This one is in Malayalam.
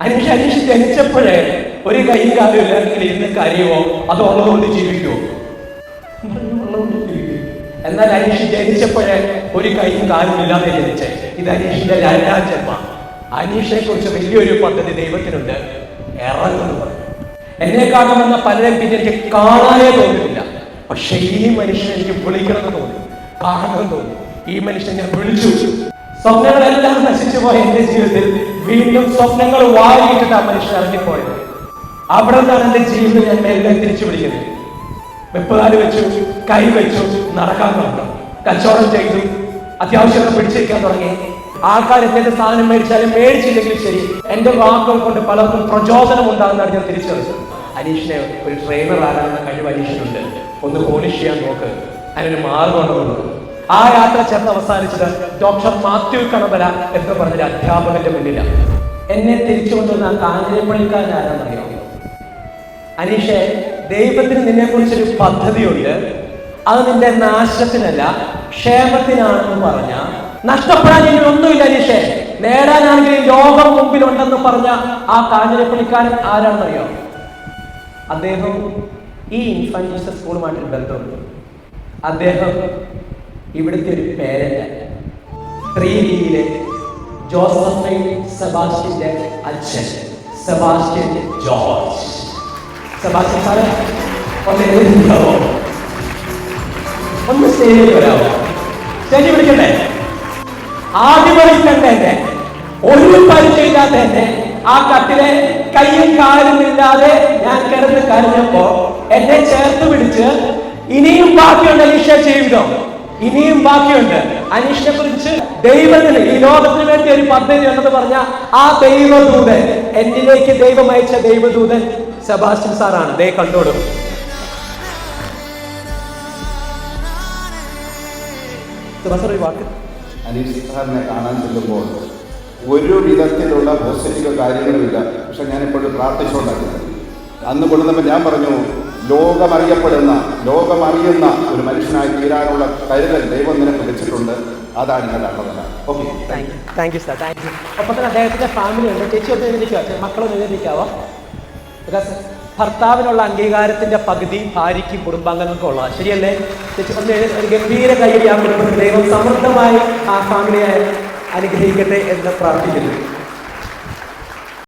അനീഷ് ജനിച്ചപ്പോഴേ ഒരു കൈയും കാലും ഇല്ലെങ്കിൽ ഇരുന്ന് കരയുമോ അതോ ഉള്ളതുകൊണ്ട് ജീവിക്കുമോ? എന്നാൽ അനീഷ് ജനിച്ചപ്പോഴേ ഒരു കൈയും കാലും ഇല്ലാതെ ജനിച്ചേ. ഇത് അനീഷിന്റെ രണ്ടാം ജന്മം. അനീഷിനെ കുറിച്ച് വലിയൊരു പദ്ധതി ദൈവത്തിനുണ്ട്. ഇറങ്ങുന്നു പറഞ്ഞു. എന്നെ കാണുമെന്ന പലരും പിന്നെ എനിക്ക് കാണാനേ തോന്നുന്നില്ല. പക്ഷെ ഈ മനുഷ്യനെ എനിക്ക് വിളിക്കണമെന്ന് തോന്നി, കാണണമെന്ന് തോന്നി. ഈ മനുഷ്യനെ ഞാൻ വിളിച്ചു. സ്വപ്നങ്ങളെല്ലാം നശിച്ചു പോയ എന്റെ ജീവിതത്തിൽ വീണ്ടും സ്വപ്നങ്ങൾ വാരിയിട്ടിട്ട് ആ മനുഷ്യൻ ഇറങ്ങിപ്പോയത്. അവിടെ നിന്നാണ് എന്റെ ജീവിതം ഞാൻ എല്ലാം തിരിച്ചു പിടിക്കുന്നത്. വെപ്പുകാല് വെച്ചു, കൈ വെച്ചു, നടക്കാൻ തുടങ്ങി, കച്ചവടം ചെയ്തു, അത്യാവശ്യം പിടിച്ചിരിക്കാൻ തുടങ്ങി. ആൾക്കാർ എന്തെങ്കിലും സാധനം മേടിച്ചാലും മേടിച്ചില്ലെങ്കിലും ശരി, എന്റെ വാക്കുകൾ കൊണ്ട് പലർക്കും പ്രചോദനം ഉണ്ടാകുന്നതാണ് ഞാൻ തിരിച്ചറിഞ്ഞത്. അനീഷിനെ ഒരു ട്രെയിനർ ആകാനുള്ള കഴിവ് അനീഷിനുണ്ട്. ഒന്ന് പോളിഷ് ചെയ്യാൻ നോക്ക്, അതിനൊരു മാർഗമുണ്ടെന്നുള്ളത്. ആ യാത്ര ചെന്ന് അവസാനിച്ചത് ഡോക്ടർ മാത്യു കണബല എന്ന് പറഞ്ഞൊരു അധ്യാപകന്റെ മുന്നിലാണ്. എന്നെ തിരിച്ചു കൊണ്ടുവന്ന ആ കാഞ്ഞിരപ്പള്ളിക്കാരനാണെന്നറിയാം. അനീഷെ, ദൈവത്തിന് നിന്നെ കുറിച്ചൊരു പദ്ധതിയുണ്ട്. അത് നിന്റെ നാശത്തിനല്ല, ക്ഷേമത്തിനാണെന്ന് പറഞ്ഞ നഷ്ടപ്പെടാൻ ഇനി ഒന്നുമില്ല അനീഷെ, നേടാനാണെങ്കിൽ ലോകം മുമ്പിലുണ്ടെന്ന് പറഞ്ഞ ആ കാഞ്ഞിരപ്പള്ളിക്കാരൻ ആരാണെന്നറിയാം? അദ്ദേഹം ഈ ഇൻഫന്റ് ജീസസ് സ്കൂളുമായിട്ട് ബന്ധമുണ്ട്. അദ്ദേഹം ഇവിടുത്തെ ഒരു പേരന്റ്, 3Dയിലെ ജോസഫൈൻ സെബാസ്റ്റ്യന്റെ അച്ഛൻ സെബാസ്റ്റ്യൻ ജോർജ്. സെബാസ്റ്റ്യൻ സാറ് ഒന്ന് സ്റ്റേജിൽ വരാമോ? സ്റ്റേജിൽ വിളിക്കണ്ടേ? ആദ്യം വിളിക്കണ്ടേ? ഒരു പരിചയമില്ലാത്ത എന്നെ ആ കട്ടിലെ കയ്യും കാലും ഇല്ലാതെ ഞാൻ കിടന്ന് കരഞ്ഞപ്പോ എന്നെ ചേർത്ത് പിടിച്ച് ഇനിയും ബാക്കിയുണ്ട് അനീഷ ജീവിതം, ഇനിയും ബാക്കിയുണ്ട്. അനീഷിനെ കുറിച്ച് ദൈവത്തിന് ഈ ലോകത്തിന് വേണ്ടി ഒരു പദ്ധതി ഉണ്ടെന്ന് പറഞ്ഞ ആ ദൈവദൂതൻ, എന്നിലേക്ക് ദൈവം അയച്ച ദൈവദൂതൻ സെബാസ്റ്റ്യൻ സാറാണ്. ദേ കണ്ടോളൂ. ഒരു വാക്ക്. അനീഷ് സാറിനെ കാണാൻ ചെല്ലുമ്പോൾ ഒരു വിധത്തിലുള്ള പോസിറ്റീവ് കാര്യങ്ങളുമില്ല. പക്ഷെ ഞാനിപ്പോഴും പ്രാർത്ഥിച്ചുകൊണ്ടായിരുന്നു. അന്ന് കൊണ്ടുവന്നപ്പോൾ ഞാൻ പറഞ്ഞു, ലോകമറിയുന്ന ഒരു മനുഷ്യനായി തീരാനുള്ള കരുതൽ ദൈവം നിനക്ക് വെച്ചിട്ടുണ്ട്. അതാണ് ഞാൻ കണ്ടതല്ല. Okay, thank you sir, thank you. ഒപ്പം തന്നെ അദ്ദേഹത്തിന്റെ ഫാമിലി ഉണ്ട്. ചേച്ചി ഒന്ന് എഴുതിക്കാവോ, മക്കളൊന്ന് എഴുതിക്കാവോ? ഭർത്താവിനുള്ള അംഗീകാരത്തിന്റെ പകുതി ഭാര്യയ്ക്കും കുടുംബാംഗങ്ങൾക്കും ഉള്ളതാണ്, ശരിയല്ലേ? ചേച്ചി ഒന്ന് ഒരു ഗംഭീര കൈയടി ആ കുടുംബത്തിൽ ദൈവം സമൃദ്ധമായി ആ ഫാമിലിയെ അനുഗ്രഹിക്കട്ടെ എന്ന് പ്രാർത്ഥിക്കുന്നു.